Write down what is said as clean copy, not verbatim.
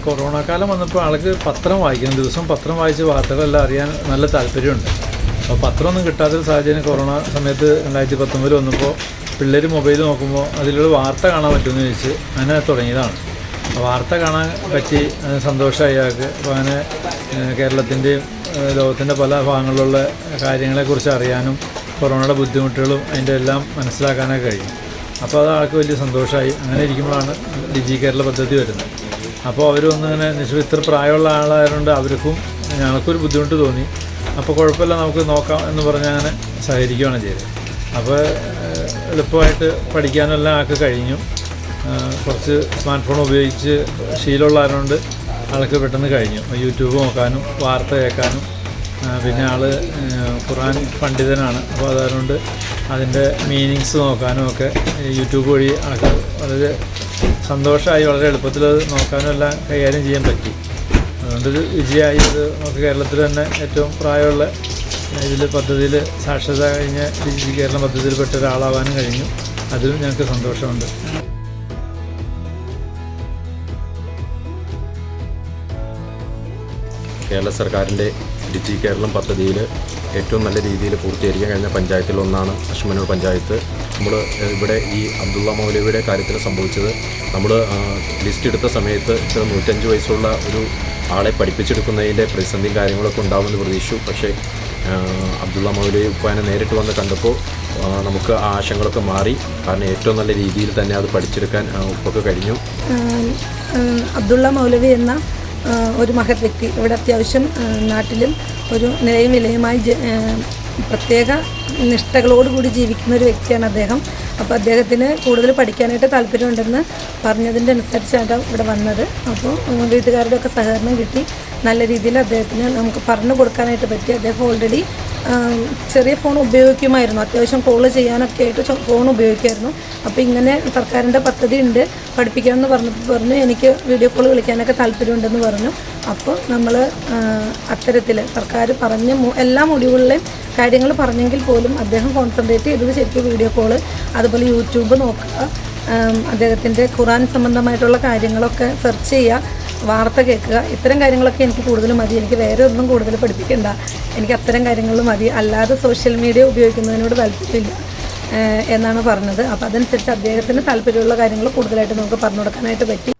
Corona കാലം വന്നപ്പോൾ ആൾക്ക് പത്രം വായിക്കണം, ദിവസം പത്രം വായിച്ച് വാർത്തകളെല്ലാം അറിയാൻ നല്ല താല്പര്യമുണ്ട്. അപ്പോൾ പത്രമൊന്നും കിട്ടാത്തൊരു സാഹചര്യം കൊറോണ സമയത്ത് 2019 വന്നപ്പോൾ പിള്ളേർ മൊബൈൽ നോക്കുമ്പോൾ അതിലുള്ള വാർത്ത കാണാൻ പറ്റുമെന്ന് ചോദിച്ച് അങ്ങനെ തുടങ്ങിയതാണ്. വാർത്ത കാണാൻ പറ്റി സന്തോഷമായി അയാൾക്ക്. അപ്പോൾ അങ്ങനെ കേരളത്തിൻ്റെയും ലോകത്തിൻ്റെ പല ഭാഗങ്ങളിലുള്ള കാര്യങ്ങളെക്കുറിച്ച് അറിയാനും കൊറോണയുടെ ബുദ്ധിമുട്ടുകളും അതിൻ്റെ എല്ലാം മനസ്സിലാക്കാനൊക്കെ കഴിയും. അപ്പോൾ അത് ആൾക്ക് വലിയ സന്തോഷമായി. അങ്ങനെ ഇരിക്കുമ്പോഴാണ് ഡിജി കേരള പദ്ധതി വരുന്നത്. അപ്പോൾ അവരൊന്നിങ്ങനെ ഇത്ര പ്രായമുള്ള ആളായതുകൊണ്ട് അവർക്കും ഞങ്ങൾക്കൊരു ബുദ്ധിമുട്ട് തോന്നി. അപ്പോൾ കുഴപ്പമില്ല, നമുക്ക് നോക്കാം എന്ന് പറഞ്ഞ് അങ്ങനെ സഹകരിക്കുകയാണ് ചെയ്തത്. അപ്പോൾ എളുപ്പമായിട്ട് പഠിക്കാനെല്ലാം ആൾക്ക് കഴിഞ്ഞു. കുറച്ച് സ്മാർട്ട് ഫോൺ ഉപയോഗിച്ച് ശീലമുള്ളതുകൊണ്ട് ആൾക്ക് പെട്ടെന്ന് കഴിഞ്ഞു. യൂട്യൂബ് നോക്കാനും വാർത്ത കേൾക്കാനും. പിന്നെ ആൾ ഖുർആൻ പണ്ഡിതനാണ്. അപ്പോൾ അതുകൊണ്ട് അതിൻ്റെ മീനിങ്സ് നോക്കാനും ഒക്കെ യൂട്യൂബ് വഴി ആൾക്ക് വളരെ സന്തോഷമായി. വളരെ എളുപ്പത്തിൽ അത് നോക്കാനും എല്ലാം കൈകാര്യം ചെയ്യാൻ പറ്റി. അതുകൊണ്ടൊരു വിജയമായി. അത് നമുക്ക് കേരളത്തിൽ തന്നെ ഏറ്റവും പ്രായമുള്ള ഇതിൽ പദ്ധതിയിൽ സാക്ഷരത കഴിഞ്ഞ ഡിജി കേരളം പദ്ധതിയിൽപ്പെട്ട ഒരാളാവാനും കഴിഞ്ഞു. അതിലും ഞങ്ങൾക്ക് സന്തോഷമുണ്ട്. കേരള സർക്കാരിൻ്റെ ഡിജി കേരളം പദ്ധതിയിൽ ഏറ്റവും നല്ല രീതിയിൽ പൂർത്തീകരിക്കാൻ കഴിഞ്ഞ പഞ്ചായത്തിലൊന്നാണ് അശ്മനൂർ പഞ്ചായത്ത്. നമ്മൾ ഇവിടെ ഈ അബ്ദുള്ള മൗലവിയുടെ കാര്യത്തിൽ സംഭവിച്ചത്, നമ്മൾ ലിസ്റ്റ് എടുത്ത സമയത്ത് 105 വയസ്സുള്ള ഒരു ആളെ പഠിപ്പിച്ചെടുക്കുന്നതിൻ്റെ പ്രതിസന്ധിയും കാര്യങ്ങളൊക്കെ ഉണ്ടാകുമെന്ന് പ്രതീക്ഷിച്ചു. പക്ഷേ അബ്ദുള്ള മൗലവി ഉപ്പാനെ നേരിട്ട് വന്ന് കണ്ടപ്പോൾ നമുക്ക് ആ ആശങ്കകളൊക്കെ മാറി. കാരണം ഏറ്റവും നല്ല രീതിയിൽ തന്നെ അത് പഠിച്ചെടുക്കാൻ ഉപ്പൊക്കെ കഴിഞ്ഞു. അബ്ദുള്ള മൗലവി എന്ന ഒരു മഹത് വ്യക്തി ഇവിടെ അത്യാവശ്യം നാട്ടിലും ഒരു നിലയും വിലയുമായി പ്രത്യേക നിഷ്ഠകളോടുകൂടി ജീവിക്കുന്ന ഒരു വ്യക്തിയാണ് അദ്ദേഹം. അപ്പോൾ അദ്ദേഹത്തിന് കൂടുതൽ പഠിക്കാനായിട്ട് താല്പര്യമുണ്ടെന്ന് പറഞ്ഞതിൻ്റെ അനുസരിച്ചാണ് ഇവിടെ വന്നത്. അപ്പോൾ വീട്ടുകാരുടെ ഒക്കെ സഹകരണം കിട്ടി. നല്ല രീതിയിൽ അദ്ദേഹത്തിന് നമുക്ക് പറഞ്ഞു കൊടുക്കാനായിട്ട് പറ്റി. അദ്ദേഹം ഓൾറെഡി ചെറിയ ഫോൺ ഉപയോഗിക്കുമായിരുന്നു, അത്യാവശ്യം കോൾ ചെയ്യാനൊക്കെ ആയിട്ട് ഫോൺ ഉപയോഗിക്കുമായിരുന്നു. അപ്പോൾ ഇങ്ങനെ സർക്കാരിൻ്റെ പദ്ധതി ഉണ്ട് പഠിപ്പിക്കണമെന്ന് പറഞ്ഞു എനിക്ക് വീഡിയോ കോൾ വിളിക്കാനൊക്കെ താല്പര്യമുണ്ടെന്ന് പറഞ്ഞു. അപ്പോൾ നമ്മൾ അത്തരത്തിൽ സർക്കാർ പറഞ്ഞ എല്ലാ മൊഡ്യൂളിലെയും കാര്യങ്ങൾ പറഞ്ഞെങ്കിൽ പോലും അദ്ദേഹം കോൺസെൻട്രേറ്റ് ചെയ്തത് ശരിക്കും വീഡിയോ കോള്, അതുപോലെ യൂട്യൂബ് നോക്കുക, അദ്ദേഹത്തിൻ്റെ ഖുർആൻ സംബന്ധമായിട്ടുള്ള കാര്യങ്ങളൊക്കെ സെർച്ച് ചെയ്യുക, വാർത്ത കേൾക്കുക. ഇത്തരം കാര്യങ്ങളൊക്കെ എനിക്ക് കൂടുതൽ മതി. എനിക്ക് വേറെ ഒന്നും കൂടുതൽ പഠിപ്പിക്കണ്ട, എനിക്ക് അത്തരം കാര്യങ്ങൾ മതി. അല്ലാതെ സോഷ്യൽ മീഡിയ ഉപയോഗിക്കുന്നതിനോട് താല്പര്യമില്ല എന്നാണ് പറഞ്ഞത്. അപ്പോൾ അതനുസരിച്ച് അദ്ദേഹത്തിന് താല്പര്യമുള്ള കാര്യങ്ങൾ കൂടുതലായിട്ട് നമുക്ക് പറഞ്ഞു കൊടുക്കാനായിട്ട് പറ്റി.